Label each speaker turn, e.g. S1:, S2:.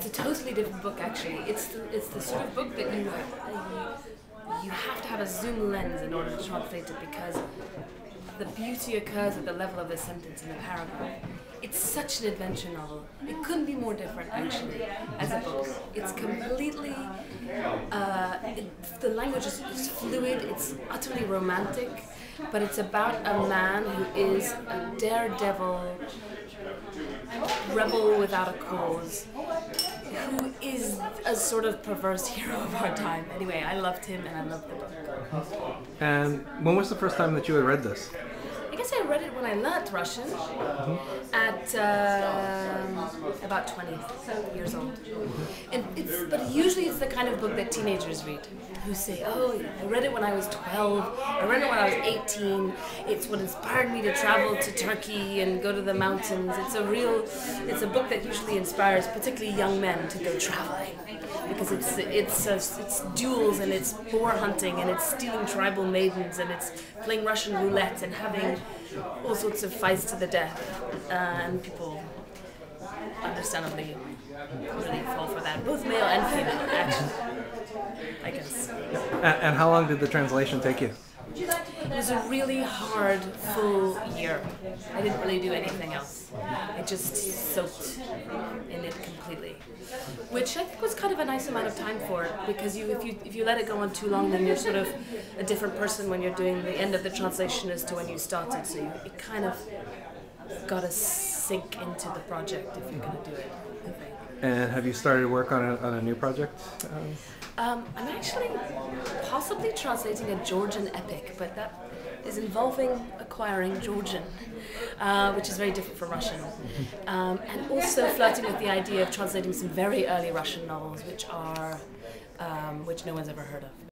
S1: It's a totally different book, actually. It's the sort of book that you have to have a zoom lens in order to translate it, because the beauty occurs at the level of the sentence in the paragraph. It's such an adventure novel. It couldn't be more different, actually, as a book. It's completely, the language is fluid, it's utterly romantic, but it's about a man who is a daredevil, rebel without a cause, who is a sort of perverse hero of our time. Anyway, I loved him and I loved the book.
S2: And when was the first time that you had read this?
S1: I guess I read it when I learnt Russian at about 20 years old. And but usually it's the kind of book that teenagers read, who say, oh, I read it when I was 12, I read it when I was 18, it's what inspired me to travel to Turkey and go to the mountains. It's a book that usually inspires particularly young men to go traveling, because it's duels and it's boar hunting and it's stealing tribal maidens and it's playing Russian roulette and having all sorts of fights to the death, and people understandably really fall for that, both male and female, actually, I guess.
S2: And how long did the translation take you?
S1: It was a really hard, full year. I didn't really do anything else. I just soaked in it completely, which I think was kind of a nice amount of time for it, because if you let it go on too long, then you're sort of a different person when you're doing the end of the translation as to when you started. So you kind of got to sink into the project if you're going to do it, I think.
S2: And have you started work on a new project?
S1: I'm actually possibly translating a Georgian epic, but that is involving acquiring Georgian, which is very different from Russian. And also flirting with the idea of translating some very early Russian novels, which no one's ever heard of.